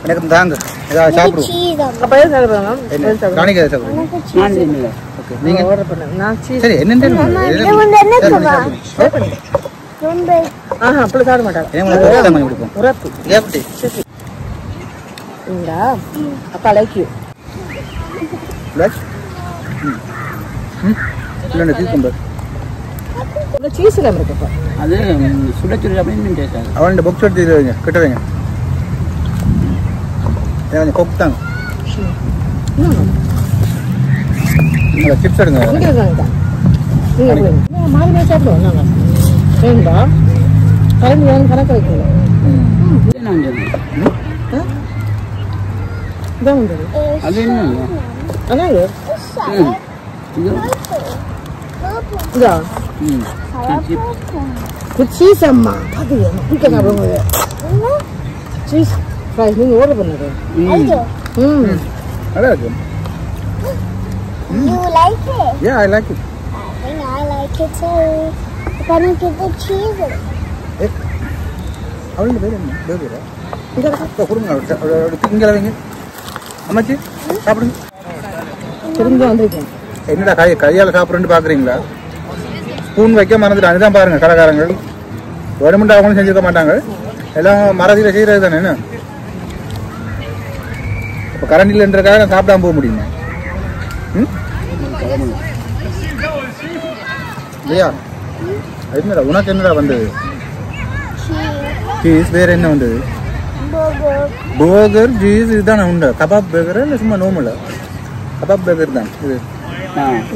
எனக்கு தாங்க ஏதாவது சாப்பிடுவோம். அப்போ எது சாப்பிடுவாங்க? நாளைக்கு எதாவது சாப்பிடுவோம். ஓகே நீங்கள் ஆர்டர் பண்ணேன். நான் சீஸ். சரி என்னென்ன அப்படி சாப்பிட மாட்டாங்க. என்ன பிடிக்கும் உரப்பு. எப்படி இந்தா அப்பா லைக் யூ. இல்லைண்ணா தீக்கும்பர் இந்த சீஸ் எல்லாம் இருக்குப்பா. அது சுடச்சுடி அப்படின்னு டேஸ்ட். அவன் புக்ஸ் எடுத்து இது வைங்க கிட்ட வைங்க. கொஞ்சம் கொக்கு தாங்க. சிப்ஸ் எடுங்க. மாறி மாறி சாப்பிடுவோம் நாங்கள். வேணும்பா கரண்ட் வேணும் கணக்கு வைக்கணும். இதான் உண்டு. அது என்ன அதான் இதா சீஸ் அம்மா பார்த்துக்கோங்க. சீஸ் ஃப்ரைஸ் நீங்கள் ஆர்டர் பண்ணுங்க. நல்லா இருக்கு. You like it? Yeah, I like it. I think I like it too. Can I get the cheese? அவளுக்கு பேர் என்ன? பேர் இங்கே கொடுங்க. இங்கே வைங்க. அம்மாச்சி சாப்பிடுங்க. திரும்ப வந்திருக்கேன். என்னடா கையால் சாப்பிட்றேன்னு பார்க்குறீங்களா? ஸ்பூன் வைக்க மறந்துட்டு அதுதான் பாருங்க கடைக்காரங்கள் கவர்மெண்ட் அவங்களும் செஞ்சுருக்க மாட்டாங்க. எல்லாம் மறதியில் செய்கிறது தானே. என்ன இப்போ கரண்ட் இல்லைன்றதுக்காக நான் சாப்பிடாம போக முடியுமா? இல்லையா? என்னடா உனக்கு என்னடா வந்தது? சீஸ் வேற என்ன வந்தது? பர்கர் சீஸ் இதுதானே உண்டு. கபாப் பர்கர் இல்லை சும்மா நோமலா? கபாப் பர்கர் தான் இது.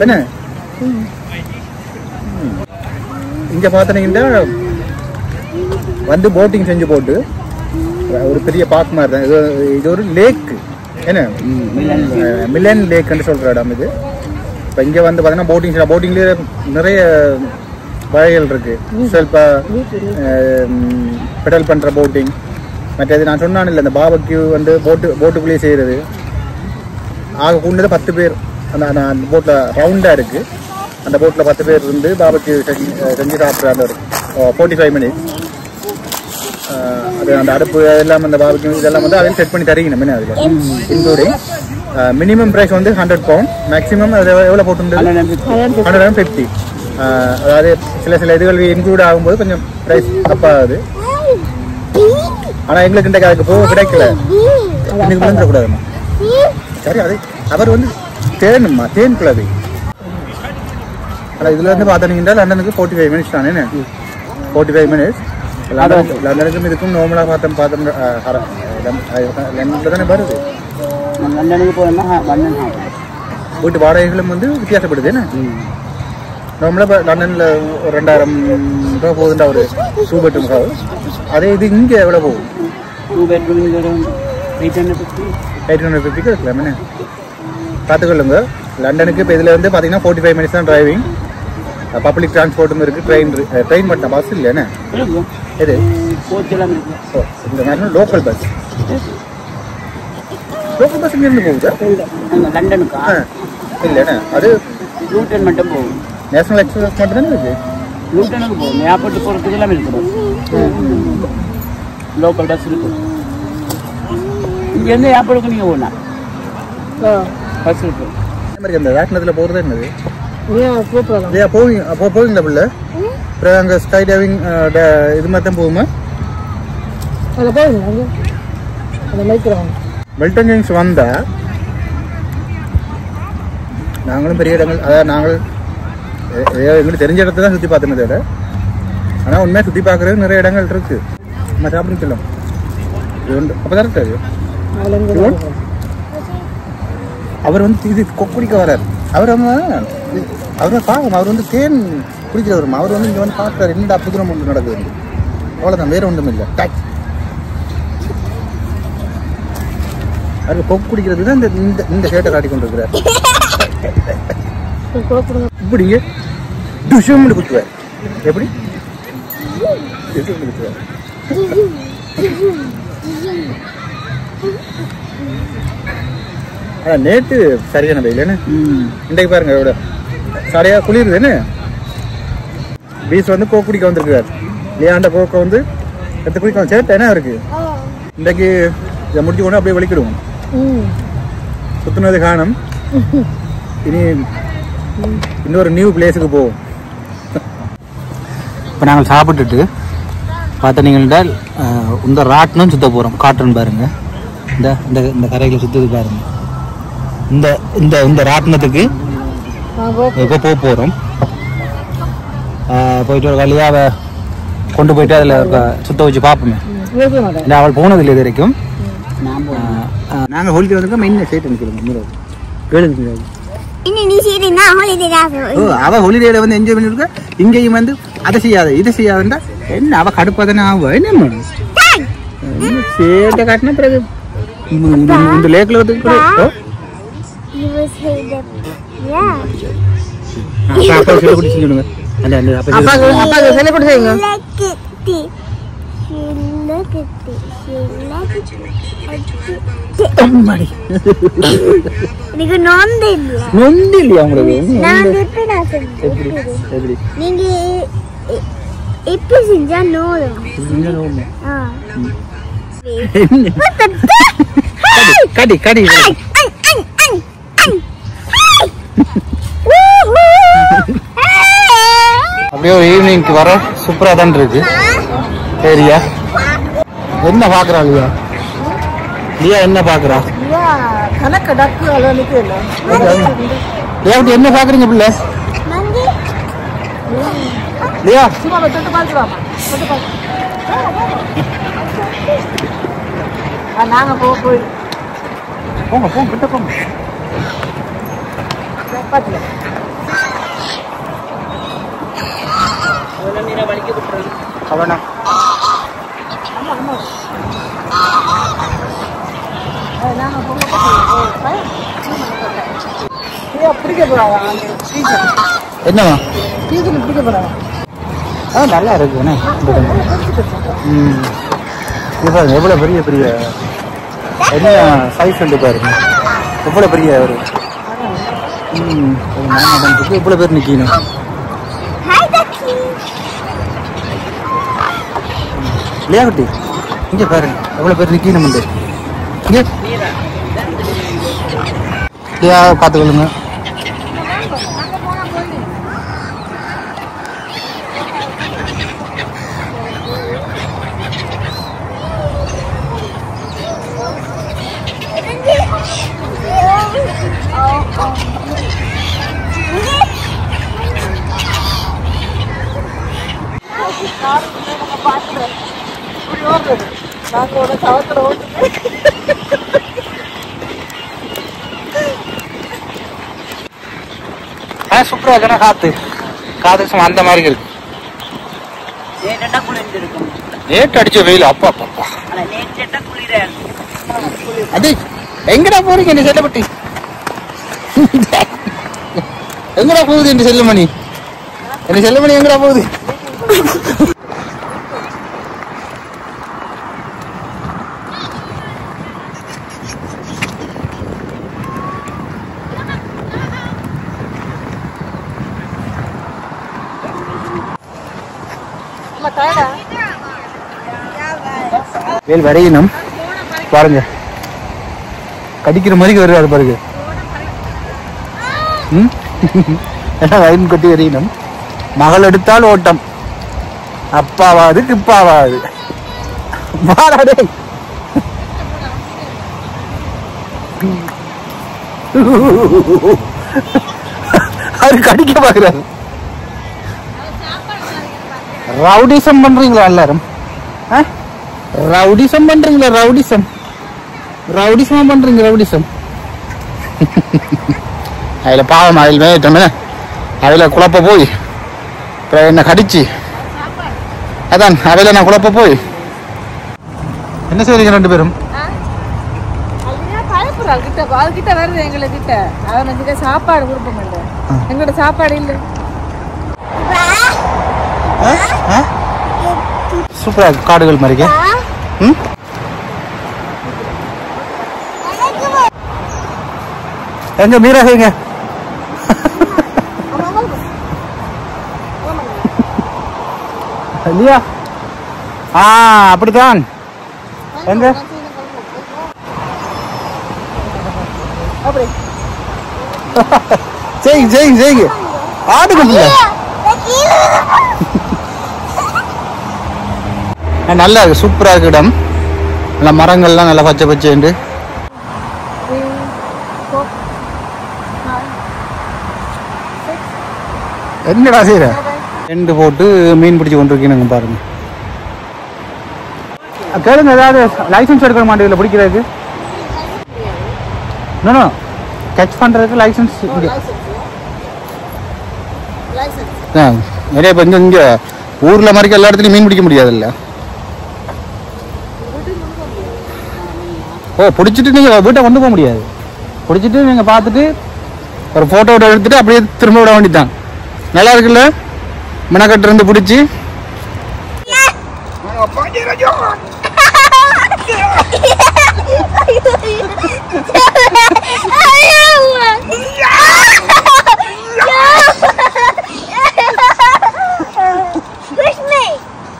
என்ன இங்கே பார்த்தீங்கன்னா வந்து போட்டிங் செஞ்சு போட்டு ஒரு பெரிய பார்க் மாதிரி தான். இது ஒரு லேக். என்ன மில்லன் லேக்னு சொல்கிற இடம் இது. இப்போ இங்கே வந்து பார்த்தீங்கன்னா போட்டிங்லேயே நிறைய வகைகள் இருக்குது. செல்ஃபா பெடல் பண்ணுற போட்டிங். மற்றது நான் சொன்னான் இல்லை இந்த பாபக்யூ வந்து போட்டுக்குள்ளேயே செய்கிறது. ஆக கூண்டது 10 பேர் அந்த போட்டில் ரவுண்டாக இருக்குது. அந்த போட்டில் 10 பேர் இருந்து பாபக்யூ செஞ்சு சாப்பிட்ற அந்த ஒரு 45 மினிட்ஸ். அது அந்த அடுப்பு எல்லாம் அந்த பாபக்யூ இதெல்லாம் வந்து அதில் செட் பண்ணி தரீங்க. என்ன அதில் இன்க்ளூடிங் மினிமம் ப்ரைஸ் வந்து 100 pound. மேக்ஸிமம் அது எவ்வளோ போட்டு 150. அதாவது சில இதுகள் இன்க்ளூட் ஆகும்போது கொஞ்சம் ப்ரைஸ் தப்பாகுது. ஆனால் எங்களுக்கு இன்றைக்கு அதுக்கு போக கிடைக்கல. இன்னைக்கு விழுந்துடக்கூடாதுமா. சரி அது அவர் வந்து தேனும்மா தேன் குழந்தை. ஆனால் இதில் வந்து பார்த்தீங்கன்னா லண்டனுக்கு 45 மினிட்ஸ் தானே. 45 மினிட்ஸ். லண்டனுக்கும் இதுக்கும் நார்மலாக பார்த்தோம் லண்டனில் தானே வருது. லண்டனுக்கு போனோம்னா வீட்டு வாடகைகளும் வந்து வித்தியாசப்படுது. என்ன நார்மலாக லண்டனில் ஒரு 2000 ரூபா போகுதுண்டா ஒரு 2 bedroom ஹவுஸ். அதே இது இங்கே எவ்வளோ போகும்? 2 bedroom 850 இருக்கலாம். என்ன பார்த்துக்கொள்ளுங்க. லண்டனுக்கு இப்போ இதில் வந்து பார்த்தீங்கன்னா 45 மினிட்ஸ் தான் டிரைவிங். பப்ளிக் டிரான்ஸ்போர்ட்டும் இருக்குது. ட்ரெயின் மட்டும் பஸ் இல்லை. என்ன இது இந்த மாதிரி லோக்கல் பஸ் இங்கேருந்து போகுதா லண்டனுக்கா? இல்லைண்ணே அது லூட்டன் மட்டும் போகும். நேஷனல் எக்ஸ்பிரஸ் மட்டும் தானே இருக்குது. லூட்டனுக்கு போகும். ஏர்போர்ட் போகிறதுக்கு எல்லாமே இருக்குது. லோக்கல் பஸ் இருக்கு. இங்கேருந்து ஏர்போர்ட்டுக்கு நீங்கள் போகலாம். பஸ் இருக்கு. அதே மாதிரி அந்த வேட்டனத்தில் போகிறது என்னது? போகலாம். போவீங்களா பிள்ளை? அப்புறம் அங்கே ஸ்கை டைவிங் இது மாதிரி தான் போகுமா? அதில் போகுங்க. அந்த மைக்ரோன் மெல்டன் ஜங்ஸ் வந்தால் நாங்களும் பெரிய இடங்கள் அதாவது நாங்கள் எங்களுக்கு தெரிஞ்ச இடத்த தான் சுற்றி பார்த்தோமே தவிர ஆனால் உண்மையாக சுற்றி பார்க்குறது நிறைய இடங்கள் இருக்குது. நம்ம சாப்பிட்டு செல்லும் இது வந்து அப்போ தான் இருக்காது. அவர் வந்து இது குடிக்க வர்றார். அவர் பாவம். அவர் வந்து தேன் குடிக்கிறவர். அவர் வந்து இங்கே வந்து பார்க்குறாரு என்னடா புதுரம் ஒன்று நடக்குது. அவ்வளோதான், வேறு ஒன்றும் இல்லை. டாக்ஸ் அது கொக்கு குடிக்கிறது தான் இந்த ஷேட்டை காட்டி கொண்டு இருக்கிறார். இப்படிங்க துஷம்னு குத்துவார். எப்படி குத்துவார்? ஆனால் நேற்று சரியான வெயில்னு இன்றைக்கு பாருங்க எவ்வளோ சரியாக குளிருதுன்னு. பீச் வந்து கோக்கு குடிக்க வந்திருக்காரு. லியாண்ட கோக்கை வந்து எடுத்து குடிக்க சேட்டை என்ன இருக்கு. இன்றைக்கு இதை முடிச்சு கொண்டு அப்படியே வலிக்கிடுவோம். சுத்தினது காணும். இனி இன்னொரு நியூ பிளேஸுக்கு போவோம். இப்போ நாங்கள் சாப்பிட்டுட்டு பார்த்தீங்கன்னா இந்த ராட்டினம் சுத்த போகிறோம். காட்டுன்னு பாருங்க. இந்த இந்த இந்த கரையில் சுற்றுது பாருங்க. இந்த இந்த இந்த ராட்டினத்துக்கு இப்போ போக போகிறோம். போயிட்டு ஒரு வழியாக கொண்டு போயிட்டு அதில் சுத்த வச்சு பார்ப்போமே. அவள் போனதில்லை இது வரைக்கும். நாங்கள் ஹோலிடே வந்திருக்கோம். மெயின் சைட் நிற்கிறோம். கேளுங்க. அவ ஹாலிடேல வந்து என்ஜாய் பண்ணிருக்க. இங்கேயும் வந்து அதை செய்யாத இதை செய்யாதுண்டா என்ன அவ கடுப்பாதானே ஆகும். என்ன சேட்டை காட்டின பிறகு இந்த லேக்ல வந்து சொல்லுங்க. அப்படியே ஒரு ஈவினிங்க்கு வர சூப்பரா தான் இருக்கு ஏரியா. என்ன பாக்குறா லியா? லியா என்ன பாக்குறா? என்ன பாக்குறீங்க பிள்ளை? லியா நாங்க போங்க போங்க கிட்ட போங்க. அவனா என்னவா பிடிக்க போறாங்க. நல்லா இருக்கு. எவ்வளவு பெரிய பெரிய என்ன சைஸ் வந்து பாருங்க. எவ்வளவு பெரிய ஒரு இவ்வளவு பேர் நிக்கணும். இல்லையா குட்டி? இங்க பாருங்க எவ்வளவு பேர் நிக்கணும். இல்லையா பார்த்துக்கொள்ளுங்க. சூப்பரா இருக்கா காத்து காத்து அந்த மாதிரி இருக்கு. நேற்று அடிச்ச வெயில் அப்பா அப்பா. அது எங்கடா போறீங்க? என்ன செல்லப்பட்டி எங்கடா போகுது? என்று செல்லுமணி என்ன செல்லுமணி எங்கடா போகுது? வேல் வரையணும் பாருங்க. கடிக்கிற மாதிரி வருவாரு பாருங்க. வயன் கொட்டி வரையணும். மகள் எடுத்தால் ஓட்டம். அப்பாவாது கிப்பாவாது. மாறாடே அவரு கடிக்க பாக்குறாரு. ரவுடிசம் பண்றீங்களா எல்லாரும்? ரவுடிசம் பண்றீங்களா? ரவுடிசம் ரவுடிசமா பண்றீங்க. ரவுடிசம் அதுல பாவம் அதில் மேட்டமே அதில் குழப்ப போய் என்ன கடிச்சு அதான் அதில் நான் குழப்ப போய் என்ன செய்றீங்க ரெண்டு பேரும்? கிட்ட வருது எங்களை கிட்ட. அவனுக்கு சாப்பாடு கொடுக்க மாட்டேன். எங்களோட சாப்பாடு இல்லை. சூப்பரா காடுகள் மாதிரிங்க. எங்க மீரா செய்யுங்க. இல்லையா? அப்படித்தான். எங்க அப்படி செய்யுங்க ஆட்டுக்குள்ள நல்லா இருக்கு, சூப்பரா இருக்கு இடம். நல்லா மரங்கள்லாம் நல்லா பச்சை பச்சைண்டு. என்னடா செய்யற? ரெண்டு போட்டு மீன் பிடிச்சி கொண்டிருக்கீங்க பாருங்க. கேளுங்க, ஏதாவது லைசன்ஸ் எடுக்க மாட்டேங்குது பிடிக்கிறதுக்கு? கேட்ச் பண்றதுக்கு லைசன்ஸ் நிறைய இப்போ இங்க ஊர்ல மாதிரி எல்லா இடத்துலையும் மீன் பிடிக்க முடியாதுல்ல. ஓ, பிடிச்சிட்டு நீங்க வீட்டை கொண்டு போக முடியாது. பிடிச்சிட்டு நீங்க பார்த்துட்டு ஒரு போட்டோ எடுத்துட்டு அப்படியே திரும்ப விட வேண்டியதான். நல்லா இருக்குல்ல? மணக்கட்டு இருந்து பிடிச்சி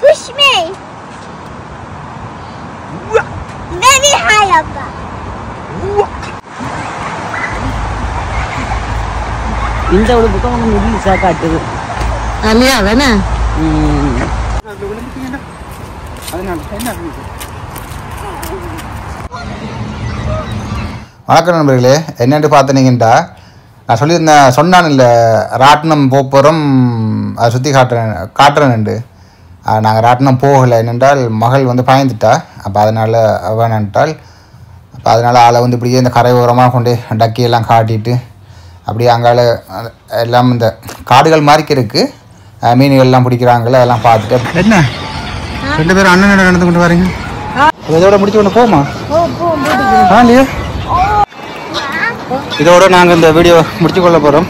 Push me. Very high up. இந்த ஒரு புத்தகம் முடிஞ்சா காட்டுது. இல்லையா வேணா வணக்கம் நண்பர்களே. என்னென்று பார்த்தீங்கன்னா, நான் சொன்னான் இல்லை ராட்டினம் போகிறோம், அதை சுற்றி காட்டுறேன்ண்டு. நாங்கள் ராட்டினம் போகலை. என்னென்றால் மகள் வந்து பயந்துட்டா. அப்போ அதனால் வேணான்ட்டால். அப்போ அதனால் ஆளை வந்து இப்படியே இந்த கரை ஓரமாக கொண்டு டக்கியெல்லாம் காட்டிட்டு அப்படியே அங்கால எல்லாம் இந்த காடுகள் மாதிரிக்கு இருக்குது, மீன்கள்லாம் பிடிக்கிறாங்களே, அதெல்லாம் பார்த்துட்டு. என்ன 2 பேரும் அண்ணன் நடந்து கொண்டு வரீங்க? இதோட முடிச்சு கொண்டு போமா? இல்லையா? இதோட நாங்கள் இந்த வீடியோ முடிச்சு கொள்ள போகிறோம்.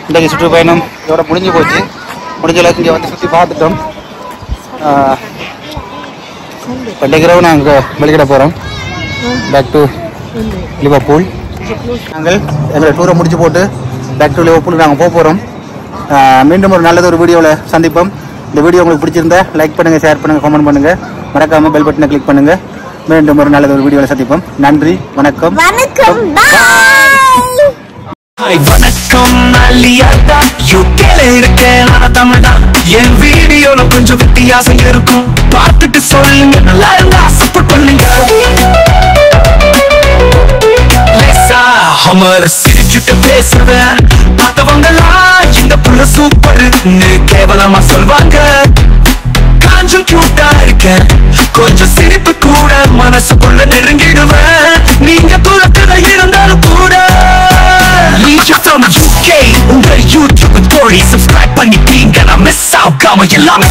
இன்றைக்கு சுற்றுப்பயணம் இதோட முடிஞ்சு போச்சு. முடிஞ்ச அளவுக்கு இங்கே வந்து சுற்றி பார்த்துட்டோம். இன்றைக்கு இரவு நாங்கள் வெளியிட போகிறோம், பேக் டு லிவர்பூல். நாங்கள் எங்களை டூரை முடிச்சு போட்டு பேக் டு லிவர்பூல் நாங்கள் போகிறோம். மீண்டும் ஒரு நல்லது ஒரு வீடியோவில் சந்திப்போம். இந்த வீடியோ உங்களுக்கு பிடிச்சிருந்தா லைக் பண்ணுங்கள், ஷேர் பண்ணுங்கள், கமெண்ட் பண்ணுங்கள், மறக்காமல் பெல் பட்டனை கிளிக் பண்ணுங்கள். மீண்டும் ஒரு நல்லது ஒரு வீடியோவில் சந்திப்போம். நன்றி, வணக்கம். வணக்கம் அலியாடா, யூகேல இருக்கேன் நான் தமிழ்தான். என் வீடியோல கொஞ்சம் வித்தியாசம் இருக்கும், பார்த்துட்டு சொல்லுங்க, நல்லா இருந்தா சப்போர்ட் பண்ணுங்க. ஹமர் சிரிச்சுட்டு பேசுவேன், பார்த்தவங்கலாம் இந்த புள்ள சூப்பர்னு கேவலமா சொல்வாங்க. காஞ்சும் கியூட்டா இருக்கேன், கொஞ்சம் சிரிப்பு கூட மனசுக்குள்ள நெருங்கிடுவேன். நீங்க தூரத்துல இருந்தாலும் கூட from UK, உங்க YouTube story subscribe பண்ணிட்டீங்க, நான் மிஸ் ஆகாம எல்லாமே